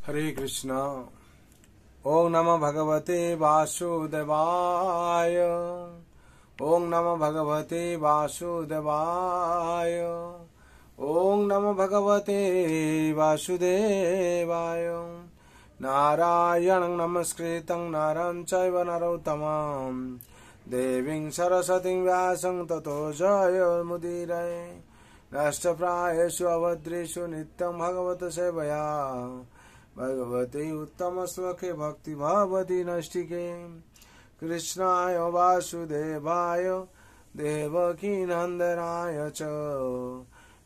हरे कृष्णा। ओम नमो भगवते वासुदेवाय। ओम नमो भगवते वासुदेवाय। ओम नमो भगवते वासुदेवाय। नारायणं नमस्कृतं नरं चैव नरोत्तमं देवीं सरस्वतीं व्यासं ततो जयमुदीरये। नष्टप्रायेषु अभद्रेषु नित्यं भगवत सेवया भगवते उत्तम श्लोके भक्ति भवति नष्टिके। कृष्णाय वासुदेवाय देवकी नंदनाय च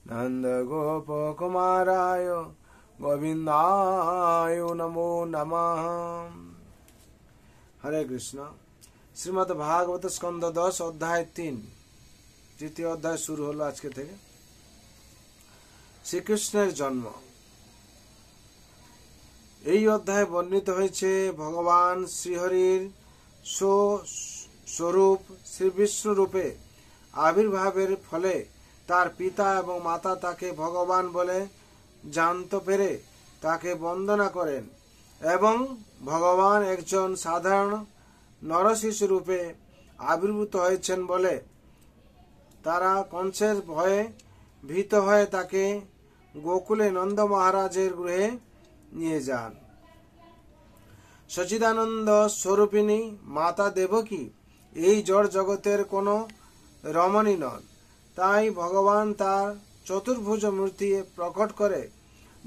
नंद गोप कुमाराय गोविंदाय नमो नमः। हरे कृष्णा। श्रीमद् भागवत स्कंद 10 अध्याय 3 तृतीय अध्याय शुरू हलो आज के থেকে। শ্রীকৃষ্ণের জন্ম। এই অধ্যায়ে বর্ণিত হয়েছে ভগবান শ্রীহরির স্বরূপ শ্রী বিষ্ণু রূপে আবির্ভাবের ফলে তার পিতা এবং মাতা তাকে ভগবান বলে জানতে পেরে তাকে বন্দনা করেন এবং ভগবান একজন সাধারণ নরশিশু রূপে আবির্ভূত হয়েছেন বলে তারা কংসের ভয়ে ভীত হয়ে তাকে গোকুলে নন্দ মহারাজের গৃহে নিয়ে যান। সচিদানন্দ স্বরূপিণী মাতা দেবকী এই জড় জগতের কোনো রমণী নন, তাই ভগবান তার চতুর্ভুজ মূর্তি প্রকট করে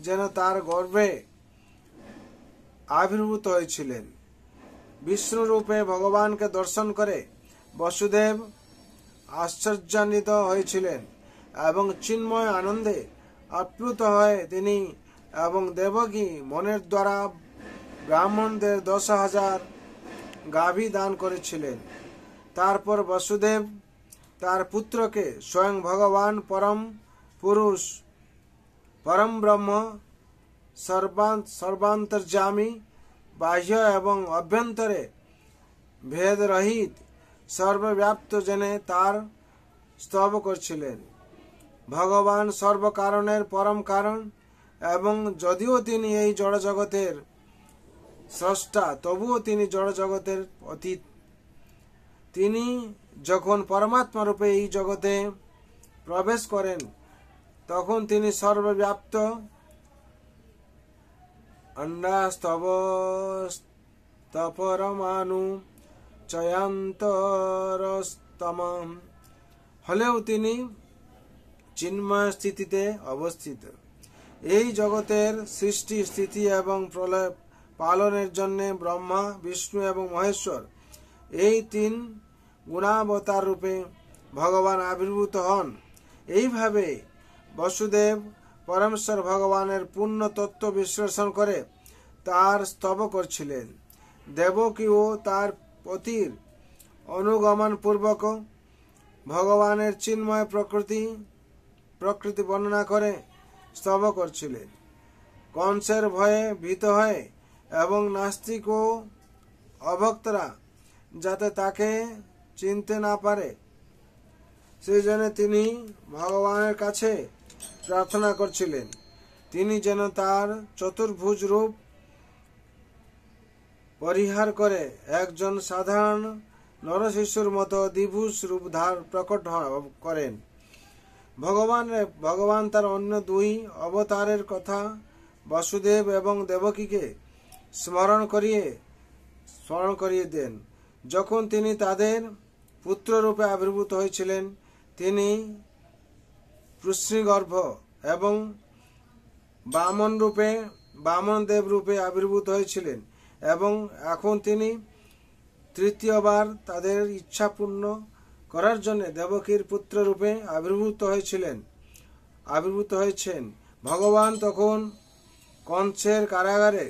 যেন তার গর্ভে আবির্ভূত হয়েছিলেন। বিষ্ণু রূপে ভগবানকে দর্শন করে বসুদেব আশ্চর্যান্বিত হয়েছিলেন এবং চিন্ময় আনন্দে আপ্লুত হয়ে তিনি এবং দেবকী মনের দ্বারা ব্রাহ্মণদের 10,000 গাভী দান করেছিলেন। তারপর বসুদেব তার পুত্রকে স্বয়ং ভগবান পরম পুরুষ পরম ব্রহ্ম সর্বান্তর্যামী বাহ্য এবং অভ্যন্তরে ভেদরহিত সর্বব্যাপ্ত জেনে তার স্তব করছিলেন। ভগবান সর্বকারণের পরম কারণ এবং যদিও তিনি এই জড়জগতের স্রষ্টা তবুও তিনি জড়জগতের অতীত। তিনি যখন পরমাত্মা রূপে এই জগতে প্রবেশ করেন তখন তিনি সর্বব্যাপ্ত অন্ডাস্তবস্তপরমাণু চয়ান্তরস্তম হলেও তিনি চিন্ময় স্থিতিতে অবস্থিত। এই জগতের সৃষ্টি স্থিতি এবং প্রলয় পালনের জন্য ব্রহ্মা বিষ্ণু এবং মহেশ্বর এই 3 গুণাবতার রূপে ভগবান আবির্ভূত হন। এইভাবে বসুদেব পরমেশ্বর ভগবানের পূর্ণ তত্ত্ব বিশ্লেষণ করে তার স্তব করছিলেন। দেবকীও তার পতির অনুগমন পূর্বক ভগবানের চিন্ময় প্রকৃতি বর্ণনা করে স্তব করছিলেন। কংসের ভয়ে ভীত হয়ে এবং নাস্তিক ও অভক্তরা যাতে তাকে চিনতে না পারে সেই জন্য তিনি ভগবানের কাছে প্রার্থনা করছিলেন তিনি যেন তার চতুর্ভুজ রূপ পরিহার করে একজন সাধারণ নরশিশুর মতো দ্বিভুজ রূপ প্রকট করেন। ভগবান তার অন্য 2 অবতারের কথা বসুদেব এবং দেবকীকে স্মরণ করিয়ে দেন। যখন তিনি তাদের পুত্র রূপে আবির্ভূত হয়েছিলেন তিনি পৃষ্ণিগর্ভ এবং বামনদেব রূপে আবির্ভূত হয়েছিলেন এবং এখন তিনি তৃতীয়বার তাদের ইচ্ছা পূর্ণ করার জন্য দেবকীর পুত্র রূপে আবির্ভূত হয়েছেন। ভগবান তখন কংসের কারাগারে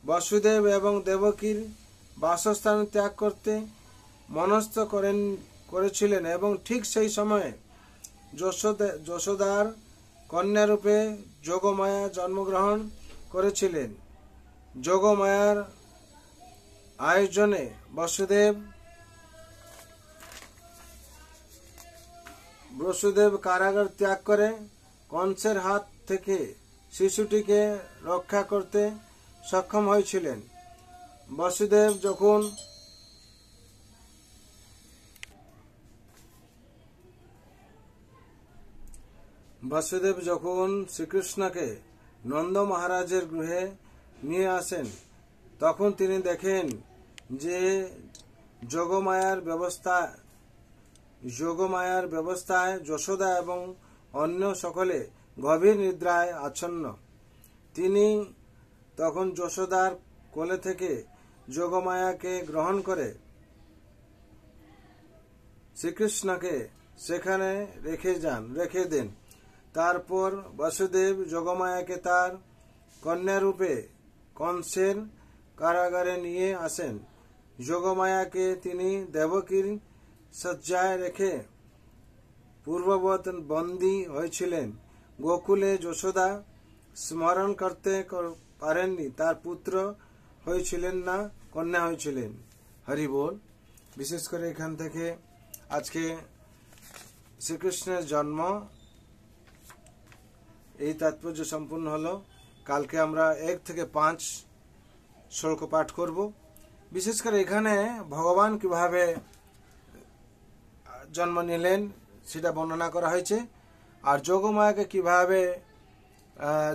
বসুদেব এবং দেবকীর বাসস্থান ত্যাগ করতে মনস্থ করেছিলেন এবং ঠিক সেই সময়ে যশোদার কন্যা রূপে যোগমায়া জন্মগ্রহণ করেছিলেন। যোগমায়ার আয়োজনে বসুদেব কারাগার ত্যাগ করে কংসের হাত থেকে শিশুটিকে রক্ষা করতে সক্ষম হয়েছিলেন। বসুদেব যখন শ্রীকৃষ্ণকে নন্দ মহারাজের গৃহে নিয়ে আসেন, তখন তিনি দেখেন যে যোগমায়ার ব্যবস্থায় যশোদা এবং অন্য সকলে গভীর নিদ্রায় আচ্ছন্ন। তিনি তখন যশোদার কোলে থেকে যোগমায়াকে গ্রহণ করে শ্রীকৃষ্ণকে সেখানে রেখে দেন। তারপর বসুদেব যোগমায়াকে তার কন্যারূপে কংসের কারাগারে নিয়ে আসেন। যোগমায়াকে তিনি দেবকীর শয্যায় রেখে পূর্ববৎ বন্দী হয়েছিলেন। গোকুলে যশোদা স্মরণ করতে পারেননি, তার পুত্র হয়েছিলেন না, কন্যা হয়েছিলেন। হরি বল। বিশেষ করে এখান থেকে আজকে শ্রীকৃষ্ণের জন্ম এই তাৎপর্য সম্পূর্ণ হলো। কালকে আমরা 1 থেকে 5 শ্লোক পাঠ করব। বিশেষ করে এখানে ভগবান কিভাবে জন্ম নিলেন সেটা বর্ণনা করা হয়েছে, আর যোগমায়াকে কিভাবে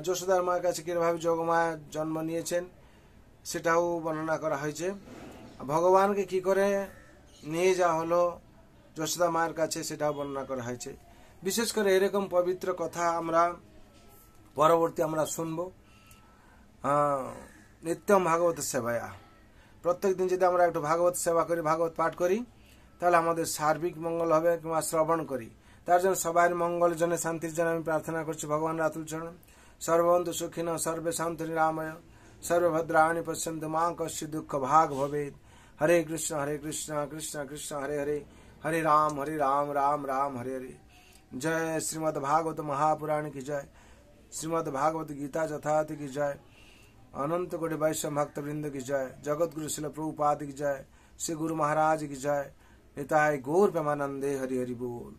যশোদার মায়ের কাছে কিভাবে যোগমায়া জন্ম নিয়েছেন সেটাও বর্ণনা করা হয়েছে। ভগবানকে কি করে নিয়ে যাওয়া হলো যশোদা মায়ের কাছে সেটাও বর্ণনা করা হয়েছে। বিশেষ করে এরকম পবিত্র কথা আমরা পরবর্তী আমরা শুনব। নিত্যম ভাগবত সেবায়া, প্রত্যেক দিন যদি আমরা একটু ভাগবত সেবা করি, ভাগবত পাঠ করি, তাহলে আমাদের সার্বিক মঙ্গল হবে, কিংবা শ্রবণ করি। তার জন্য সবার মঙ্গল জন্য, শান্তির জন্য আমি প্রার্থনা করছি ভগবান রাতুল চরণ। সর্ববন্ধু সুখিন সর্বে শান্তি নিরাময় সর্বভদ্রাণি পশ্যন্তু মা কস্য দুঃখ ভাগ ভবেদ। হরে কৃষ্ণ কৃষ্ণ কৃষ্ণ হরে হরে, হরে রাম রাম রাম হরে হরে। जय श्रीमद् भागवत महापुराण की जय, श्रीमद् भागवत गीता यथार्थ की जय, अनंत कोटि वैष्णव भक्त वृंद की जय, जगत गुरु शिल प्रभुपाद की जय, श्री गुरु महाराज की जय। निताय गौर प्रेमानंदे। हरि हरि बोल।